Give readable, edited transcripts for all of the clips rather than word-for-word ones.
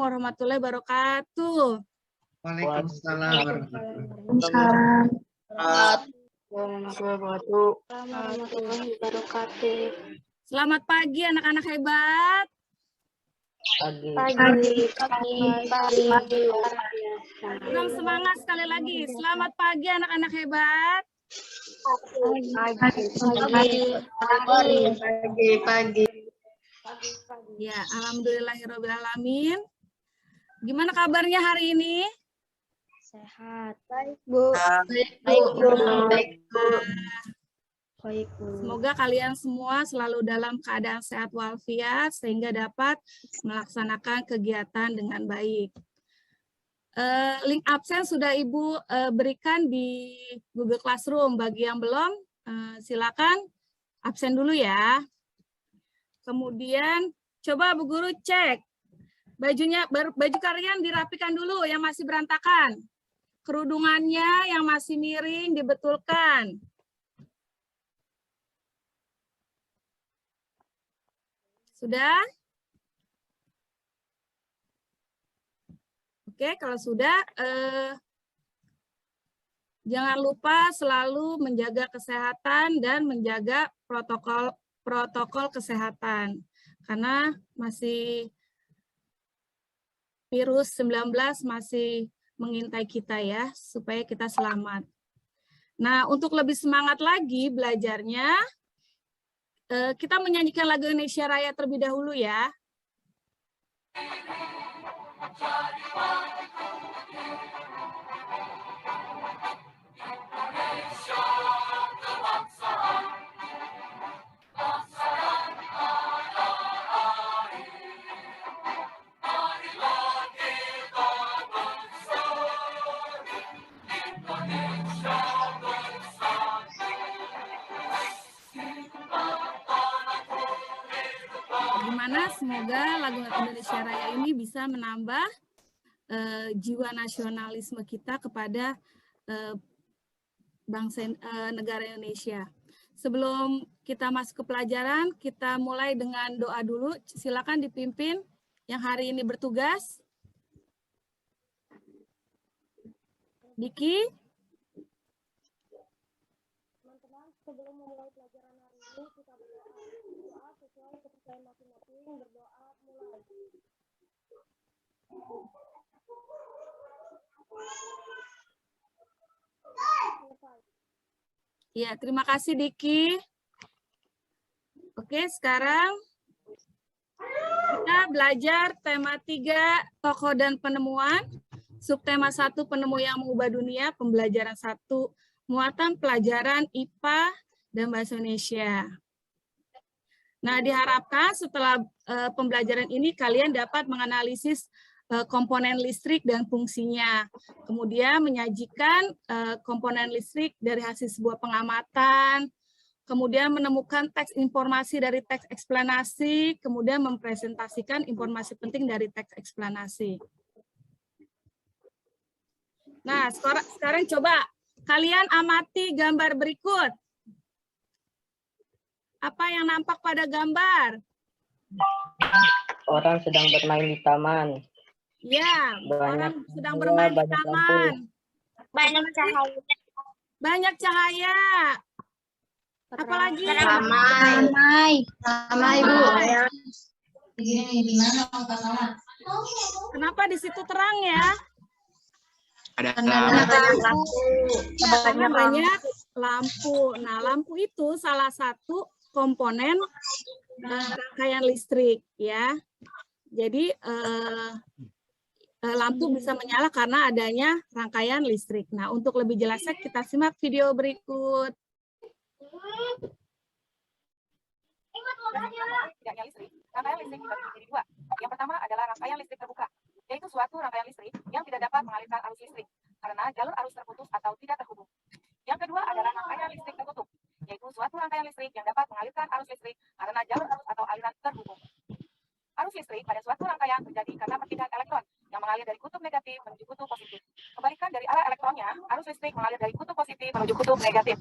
warahmatullahi wabarakatuh. Waalaikumsalam warahmatullahi wabarakatuh. Selamat pagi anak-anak hebat. Pagi. Salam semangat sekali lagi. Selamat pagi anak-anak hebat. Pagi. Ya, alhamdulillahirobbilalamin. Gimana kabarnya hari ini? Sehat. Baik, Bu. Baik, Bu. Semoga kalian semua selalu dalam keadaan sehat walafiat sehingga dapat melaksanakan kegiatan dengan baik. Link absen sudah Ibu berikan di Google Classroom. Bagi yang belum, silakan absen dulu ya. Kemudian coba Bu Guru cek baju kalian dirapikan dulu yang masih berantakan. Kerudungannya yang masih miring dibetulkan. Sudah? Oke, kalau sudah, jangan lupa selalu menjaga kesehatan dan menjaga protokol kesehatan. Karena masih virus 19 masih mengintai kita ya, supaya kita selamat. Nah, untuk lebih semangat lagi belajarnya, kita menyanyikan lagu Indonesia Raya terlebih dahulu ya. Bagaimana? Semoga lagu Indonesia Raya ini bisa menambah jiwa nasionalisme kita kepada bangsa negara Indonesia. Sebelum kita masuk ke pelajaran, kita mulai dengan doa dulu. Silakan dipimpin yang hari ini bertugas. Diki. Teman-teman, sebelum memulai pelajaran hari ini, kita berdoa sesuai kepercayaan masing-masing. Berdoa mulai. Ya, terima kasih Diki. Oke, sekarang kita belajar tema 3, tokoh dan penemuan. Subtema 1, penemu yang mengubah dunia. Pembelajaran 1, muatan pelajaran IPA dan Bahasa Indonesia. Nah, diharapkan setelah pembelajaran ini kalian dapat menganalisis komponen listrik dan fungsinya. Kemudian menyajikan komponen listrik dari hasil sebuah pengamatan, kemudian menemukan teks informasi dari teks eksplanasi, kemudian mempresentasikan informasi penting dari teks eksplanasi. Nah, sekarang coba kalian amati gambar berikut. Apa yang nampak pada gambar? Orang sedang bermain di taman. Ya, orang sedang bermain di taman. Banyak cahaya. Banyak cahaya. Apalagi? Ramai, Bu. Kenapa di situ terang ya? Ada lampu. Karena banyak lampu. Nah, lampu itu salah satu komponen rangkaian listrik ya. Jadi lampu bisa menyala karena adanya rangkaian listrik. Nah, untuk lebih jelasnya kita simak video berikut. Tidaknya listrik, rangkaian listrik dibagi menjadi dua. Yang pertama adalah rangkaian listrik terbuka, yaitu suatu rangkaian listrik yang tidak dapat mengalirkan arus listrik karena jalur arus terputus atau tidak terhubung. Yang kedua adalah rangkaian listrik tertutup, yaitu suatu rangkaian listrik yang dapat mengalirkan arus listrik karena jalur arus atau aliran terhubung. Arus listrik pada suatu rangkaian terjadi karena perpindahan elektron yang mengalir dari kutub negatif menuju kutub positif. Kebalikan dari arah elektronnya, arus listrik mengalir dari kutub positif menuju kutub negatif.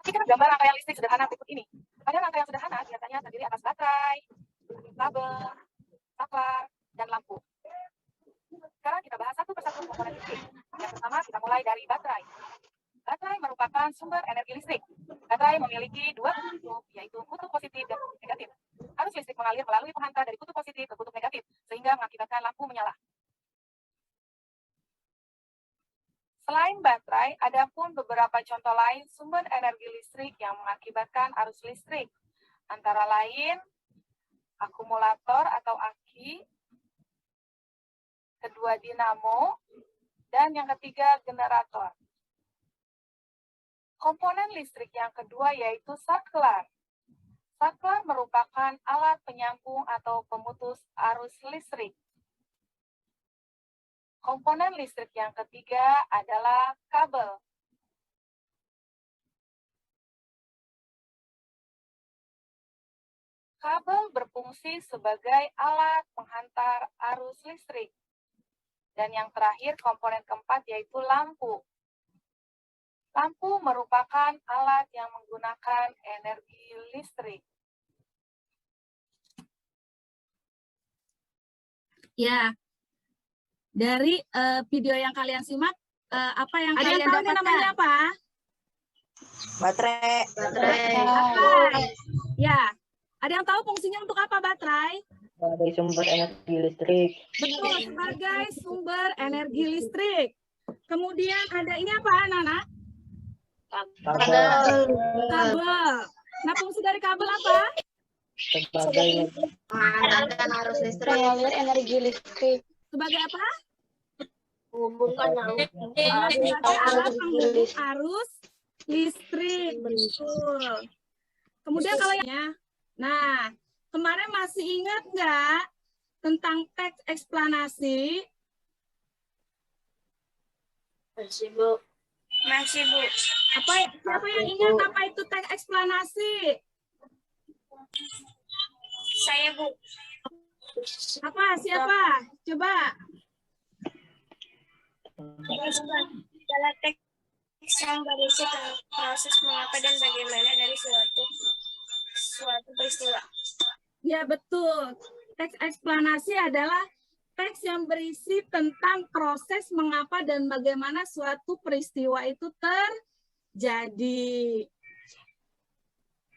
Perhatikan gambar rangkaian listrik sederhana berikut ini. Pada rangkaian sederhana biasanya terdiri atas baterai, kabel, saklar, dan lampu. Sekarang kita bahas satu persatu komponen listrik. Yang pertama kita mulai dari baterai. Baterai merupakan sumber energi listrik. Baterai memiliki dua kutub, yaitu kutub positif dan kutub negatif. Arus listrik mengalir melalui penghantar dari kutub positif ke kutub negatif, sehingga mengakibatkan lampu menyala. Selain baterai, ada pun beberapa contoh lain sumber energi listrik yang mengakibatkan arus listrik. Antara lain, akumulator atau aki, kedua dinamo, dan yang ketiga generator. Komponen listrik yang kedua yaitu saklar. Saklar merupakan alat penyambung atau pemutus arus listrik. Komponen listrik yang ketiga adalah kabel. Kabel berfungsi sebagai alat penghantar arus listrik. Dan yang terakhir, komponen keempat yaitu lampu. Lampu merupakan alat yang menggunakan energi listrik. Ya, dari video yang kalian simak, apa yang Ada yang kalian tahu nih dapatkan? namanya apa? Baterai. Baterai. Ya, ada yang tahu fungsinya untuk apa baterai? Sebagai sumber energi listrik. Betul, sebagai sumber energi listrik. Kemudian ada ini apa, Nana? Kabel. Kabel. Nah, fungsi dari kabel apa? Sebagai Menghantarkan arus listrik. Mengalir energi listrik. Sebagai apa? Menghubungkan Sebagai alat penghubung arus listrik. Betul. Kemudian kalau yang nah, kemarin masih ingat nggak tentang teks eksplanasi? Masih, Bu. Masih, Bu. Siapa yang ingat apa itu teks eksplanasi? Saya, Bu. Apa? Siapa? Coba. Adalah teks yang berisi proses mengapa dan bagaimana dari suatu peristiwa. Ya, betul. Teks eksplanasi adalah teks yang berisi tentang proses mengapa dan bagaimana suatu peristiwa itu terjadi.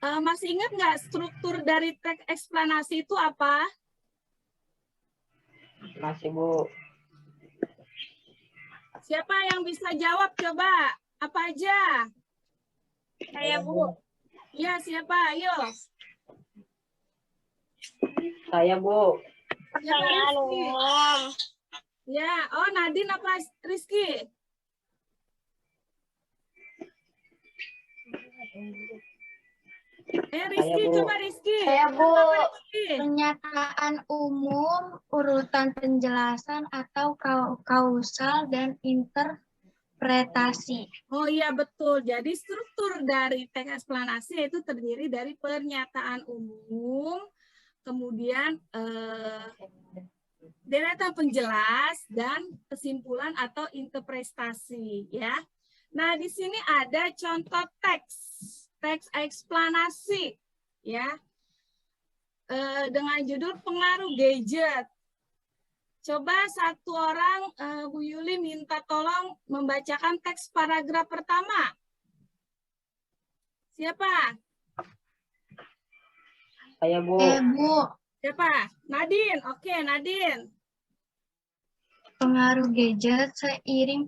Masih ingat nggak struktur dari teks eksplanasi itu apa? masih, Bu. Siapa yang bisa jawab coba? Apa aja? Saya, Bu. Ya, siapa? Ayo. Saya, Bu. Siapa? Pertanyaan Rizky? umum. Ya, oh Nadine apa Rizky? Rizky, Bu. coba Rizky. Saya, Bu. Apa, Rizky? Pernyataan umum, urutan penjelasan atau kausal dan interpretasi. Oh iya betul. Jadi struktur dari teks eksplanasi itu terdiri dari pernyataan umum, kemudian deretan penjelas dan kesimpulan atau interpretasi ya. Nah, di sini ada contoh teks eksplanasi ya. Dengan judul pengaruh gadget. Coba satu orang, Bu Yuli minta tolong membacakan teks paragraf pertama. Siapa? Saya, Bu. Bu. Siapa? Nadine. Oke, Nadine. Pengaruh gadget seiring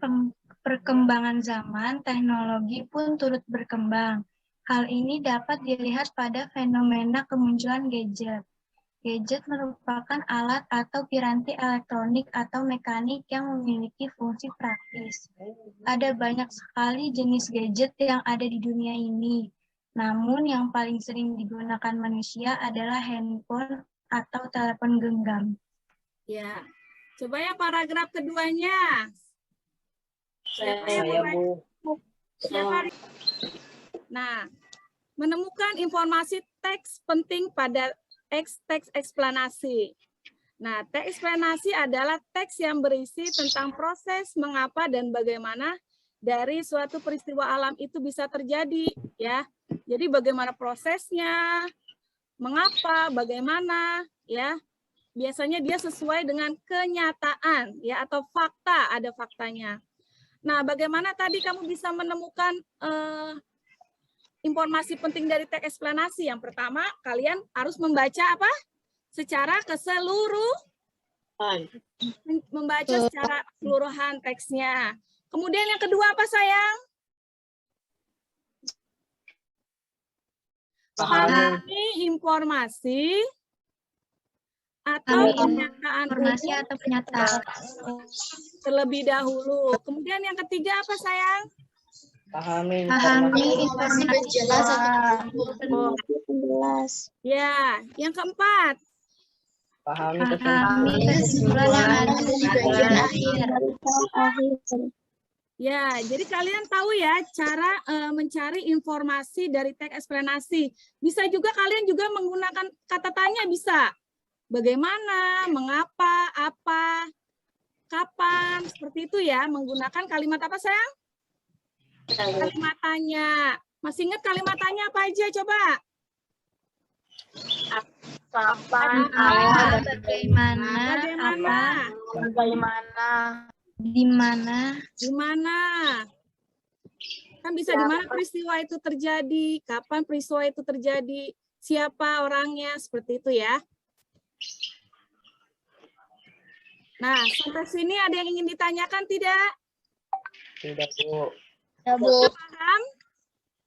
perkembangan zaman, teknologi pun turut berkembang. Hal ini dapat dilihat pada fenomena kemunculan gadget. Gadget merupakan alat atau piranti elektronik atau mekanik yang memiliki fungsi praktis. Ada banyak sekali jenis gadget yang ada di dunia ini. Namun yang paling sering digunakan manusia adalah handphone atau telepon genggam. Ya. Coba ya paragraf keduanya. Siapa yang Saya, membaca? Bu. Siapa? Nah, menemukan informasi teks penting pada teks eksplanasi. Nah, teks eksplanasi adalah teks yang berisi tentang proses mengapa dan bagaimana dari suatu peristiwa alam itu bisa terjadi, ya. Jadi bagaimana prosesnya, mengapa, bagaimana. ya. Biasanya dia sesuai dengan kenyataan ya atau fakta, ada faktanya. Nah, bagaimana tadi kamu bisa menemukan informasi penting dari teks eksplanasi? Yang pertama, kalian harus membaca apa? Secara keseluruhan. Membaca secara keseluruhan teksnya. Kemudian yang kedua apa, sayang? Pahami informasi atau pernyataan Informasi atau pernyataan terlebih dahulu. Kemudian yang ketiga apa, sayang? Pahami informasi Jelas Ya, yang keempat. pahami kesimpulan yang ada di bagian akhir. Ya, jadi kalian tahu ya cara mencari informasi dari teks eksplanasi. Bisa juga kalian juga menggunakan kata tanya bisa. Bagaimana, mengapa, apa, kapan, seperti itu ya. Menggunakan kalimat apa, sayang? Kalimat tanya. Masih ingat kalimat tanya apa aja? Coba. Kapan, Bagaimana, di mana, Kan bisa di mana peristiwa itu terjadi, kapan peristiwa itu terjadi, siapa orangnya, seperti itu ya. Nah, sampai sini ada yang ingin ditanyakan tidak? Tidak, Bu. Sudah paham?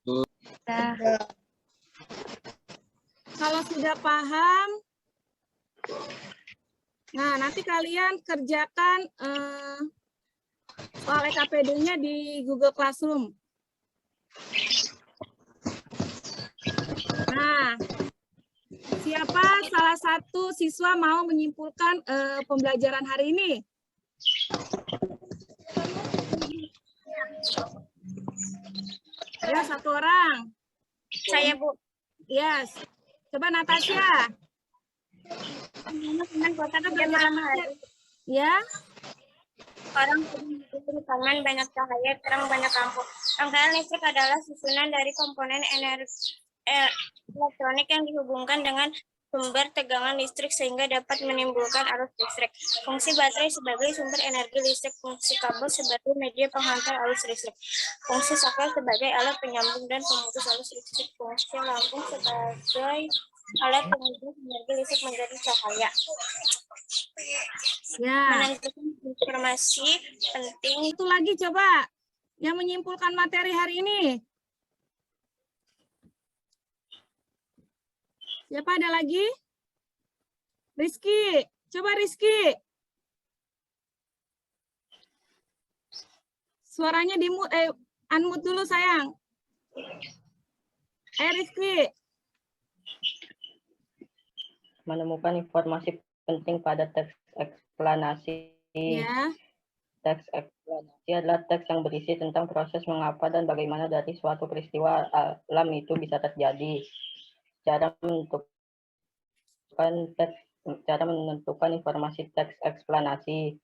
Sudah. Kalau sudah paham, nah nanti kalian kerjakan soal EKPD-nya di Google Classroom. Nah, siapa salah satu siswa mau menyimpulkan pembelajaran hari ini? Ya, satu orang. Saya, Bu. Yes. Coba Natasha. Ya. Orang taman banyak cahaya, terang banyak lampu. Rangkaian listrik adalah susunan dari komponen energi elektronik yang dihubungkan dengan sumber tegangan listrik sehingga dapat menimbulkan arus listrik. Fungsi baterai sebagai sumber energi listrik, fungsi kabel sebagai media penghantar arus listrik, fungsi saklar sebagai alat penyambung dan pemutus arus listrik, fungsi lampu sebagai alat pemutus energi listrik menjadi cahaya. Ya. Menentukan informasi penting. Itu lagi coba yang menyimpulkan materi hari ini. Siapa ada lagi? Rizky. Coba Rizky. Suaranya di-mute, unmute dulu sayang. Rizky. Menemukan informasi penting pada teks eksplanasi. Ya. Teks eksplanasi adalah teks yang berisi tentang proses mengapa dan bagaimana dari suatu peristiwa alam itu bisa terjadi. Cara menentukan informasi teks eksplanasi.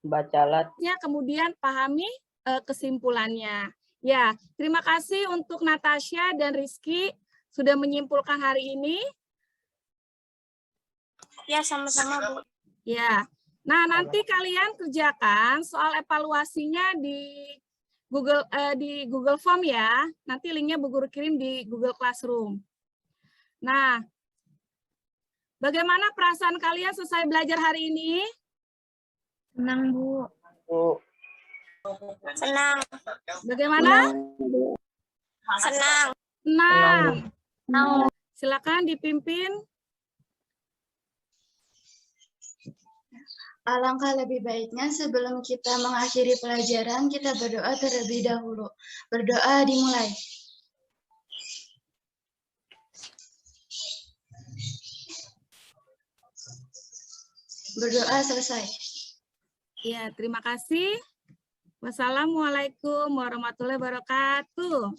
Bacalah. Ya, kemudian pahami kesimpulannya. Ya, terima kasih untuk Natasha dan Rizky sudah menyimpulkan hari ini. Ya, sama-sama, Bu. Ya. Nah, nanti kalian kerjakan soal evaluasinya di Google Form ya. Nanti linknya Bu Guru kirim di Google Classroom. Nah, bagaimana perasaan kalian selesai belajar hari ini? Senang, Bu. Senang. Bagaimana? Senang. Senang. Silakan dipimpin. Alangkah lebih baiknya sebelum kita mengakhiri pelajaran, kita berdoa terlebih dahulu. Berdoa dimulai. Berdoa selesai. Ya, terima kasih. Wassalamualaikum warahmatullahi wabarakatuh.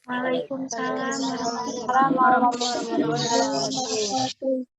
Waalaikumsalam warahmatullahi wabarakatuh.